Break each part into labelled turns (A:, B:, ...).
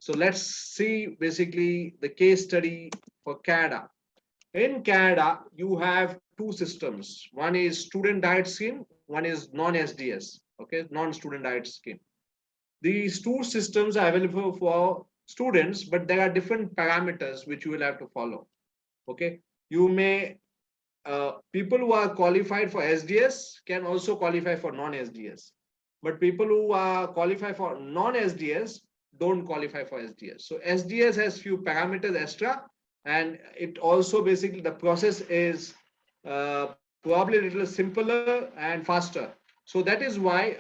A: So let's see basically the case study for Canada. In Canada, you have two systems. One is student diet scheme, one is non-SDS, okay, non-student diet scheme. These two systems are available for students, but there are different parameters which you will have to follow. Okay, you may people who are qualified for SDS can also qualify for non-SDS, but people who are qualified for non-SDS don't qualify for SDS. So SDS has few parameters extra, and it also basically the process is probably a little simpler and faster. So that is why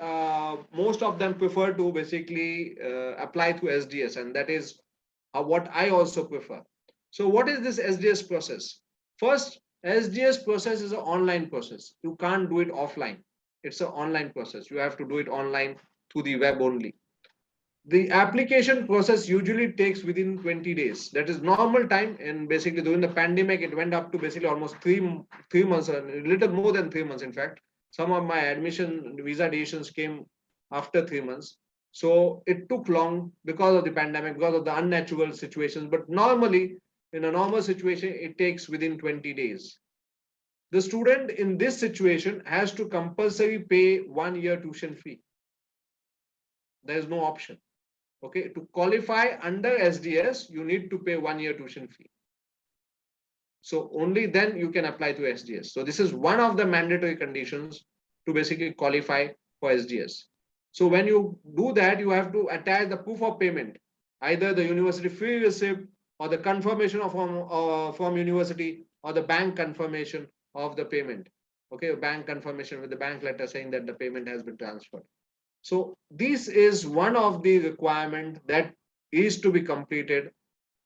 A: most of them prefer to basically apply through SDS, and that is what I also prefer. So what is this SDS process? First, SDS process is an online process. You can't do it offline. It's an online process. You have to do it online through the web only. The application process usually takes within 20 days. That is normal time. And basically during the pandemic, it went up to basically almost 3 months, a little more than 3 months. In fact, some of my admission visa decisions came after 3 months. So it took long because of the pandemic, because of the unnatural situations. But normally, in a normal situation, it takes within 20 days. The student in this situation has to compulsory pay 1 year tuition fee. There is no option. Okay, to qualify under SDS, you need to pay 1 year tuition fee. So only then you can apply to SDS. So this is one of the mandatory conditions to basically qualify for SDS. So when you do that, you have to attach the proof of payment, either the university fee receipt or the confirmation of from university or the bank confirmation of the payment. Okay, bank confirmation with the bank letter saying that the payment has been transferred. So this is one of the requirement that is to be completed,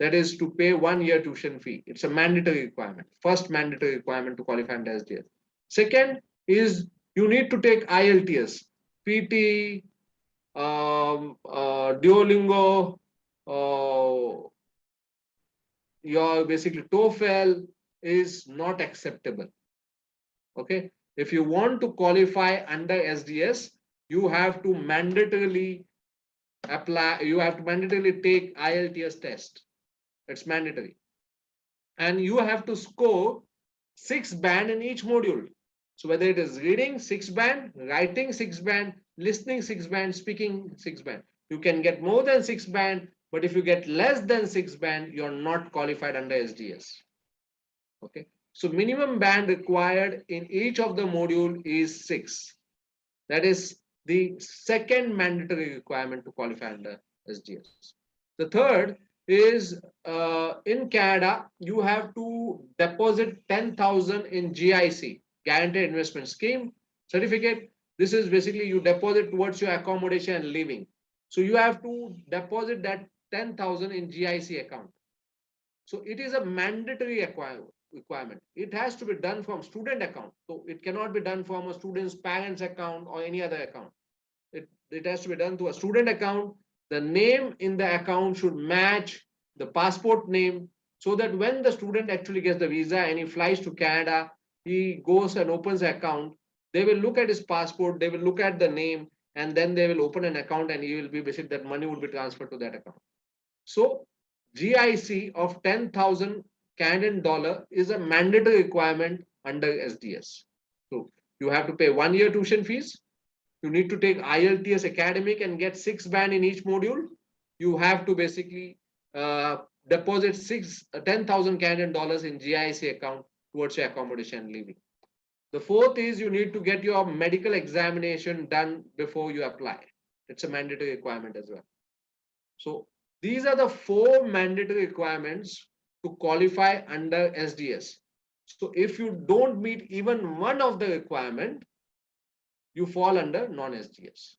A: that is to pay 1 year tuition fee. It's a mandatory requirement. First mandatory requirement to qualify under SDS. Second is you need to take IELTS, PT, Duolingo, your basically TOEFL is not acceptable. Okay, if you want to qualify under SDS, you have to mandatorily apply, you have to mandatorily take IELTS test. It's mandatory. And you have to score 6 band in each module. So whether it is reading 6 band, writing 6 band, listening 6 band, speaking 6 band. You can get more than 6 band, but if you get less than 6 band, you're not qualified under SDS. Okay. So minimum band required in each of the module is 6. That is the second mandatory requirement to qualify under SDS. The third is in Canada, you have to deposit 10,000 in GIC, Guaranteed Investment Scheme certificate. This is basically you deposit towards your accommodation and living. So you have to deposit that 10,000 in GIC account. So it is a mandatory requirement. It has to be done from student account. So it cannot be done from a student's parents account or any other account. It has to be done to a student account. The name in the account should match the passport name, so that when the student actually gets the visa and he flies to Canada, he goes and opens an account. They will look at his passport, they will look at the name, and then they will open an account, and he will be basically that money will be transferred to that account. So GIC of 10,000 Canadian dollar is a mandatory requirement under SDS. So you have to pay 1 year tuition fees. You need to take IELTS academic and get 6 band in each module. You have to basically deposit 10,000 Canadian dollars in GIC account towards your accommodation and living. The fourth is you need to get your medical examination done before you apply. It's a mandatory requirement as well. So these are the 4 mandatory requirements to qualify under SDS. So if you don't meet even one of the requirement, you fall under non-SDS.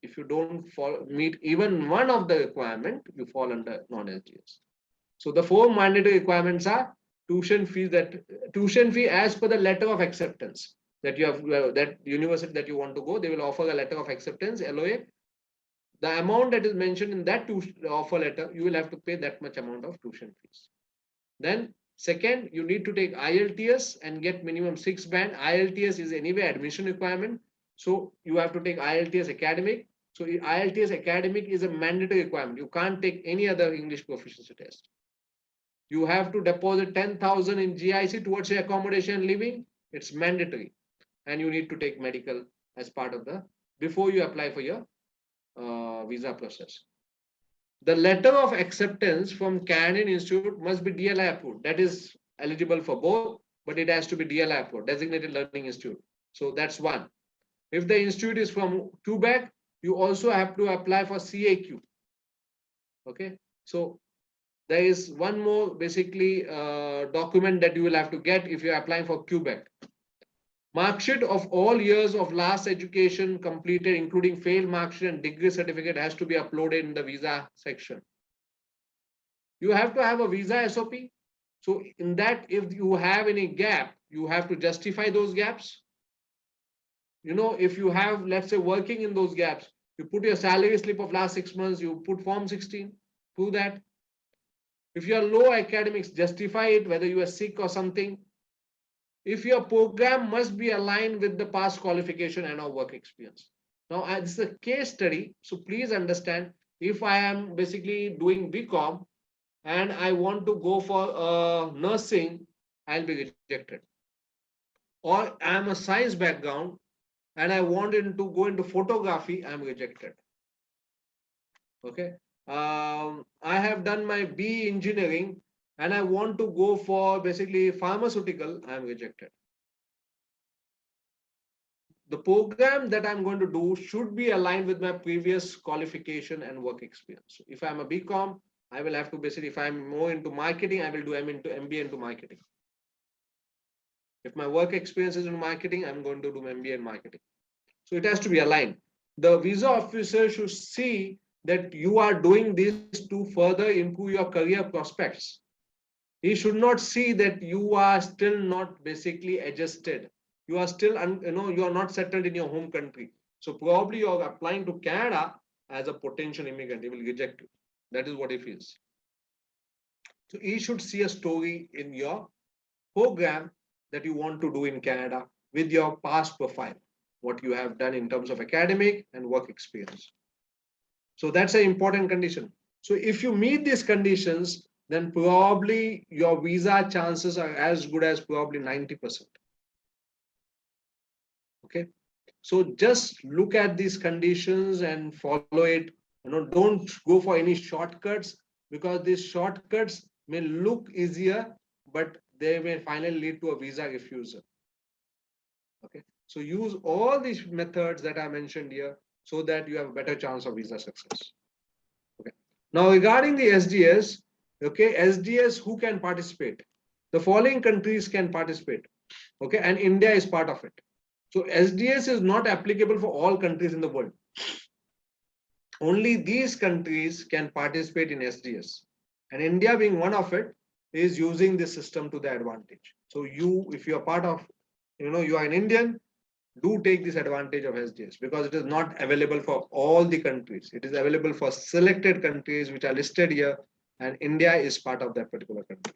A: If you don't meet even one of the requirement, you fall under non-SDS. So the 4 mandatory requirements are tuition fee as per the letter of acceptance that you have, that university that you want to go, they will offer a letter of acceptance, LOA. The amount that is mentioned in that offer letter, you will have to pay that much amount of tuition fees. Then second, you need to take IELTS and get minimum 6 band. IELTS is anyway admission requirement. So you have to take IELTS academic. So IELTS academic is a mandatory requirement. You can't take any other English proficiency test. You have to deposit 10,000 in GIC towards your accommodation and living. It's mandatory. And you need to take medical as part of the, before you apply for your visa process. The letter of acceptance from Canadian Institute must be DLI approved. That is eligible for both, but it has to be DLI approved, Designated Learning Institute. So that's one. If the institute is from Quebec, you also have to apply for CAQ. Okay. So there is one more basically document that you will have to get if you are applying for Quebec. Mark sheet of all years of last education completed, including failed mark sheet and degree certificate, has to be uploaded in the visa section. You have to have a visa SOP. So in that, if you have any gap, you have to justify those gaps. You know, if you have, let's say, working in those gaps, you put your salary slip of last 6 months, you put form 16, prove that. If you are low academics, justify it, whether you are sick or something. If your program must be aligned with the past qualification and or work experience. Now, this is a case study, so please understand, if I am basically doing BCom and I want to go for nursing, I'll be rejected. Or I am a science background and I wanted to go into photography, I'm rejected. Okay. I have done my BE engineering and I want to go for basically pharmaceutical, I'm rejected. The program that I'm going to do should be aligned with my previous qualification and work experience. So if I'm a BCom, I will have to basically, if I'm more into marketing, I will do MBA into marketing. If my work experience is in marketing, I'm going to do MBA in marketing. So it has to be aligned. The visa officer should see that you are doing this to further improve your career prospects. He should not see that you are still not basically adjusted. You are still, you are not settled in your home country. So probably you're applying to Canada as a potential immigrant. He will reject you. That is what he feels. So he should see a story in your program that you want to do in Canada with your past profile, what you have done in terms of academic and work experience. So that's an important condition. So if you meet these conditions, then probably your visa chances are as good as probably 90%. Okay. So just look at these conditions and follow it. Don't go for any shortcuts, because these shortcuts may look easier, but they may finally lead to a visa refusal. Okay. So use all these methods that I mentioned here so that you have a better chance of visa success. Okay. Now regarding the SDS, okay, SDS, who can participate? The following countries can participate. Okay, and India is part of it. So SDS is not applicable for all countries in the world. Only these countries can participate in SDS. And India, being one of it, is using this system to their advantage. So if you are part of, you are an Indian, do take this advantage of SDS, because it is not available for all the countries. It is available for selected countries which are listed here, and India is part of that particular country.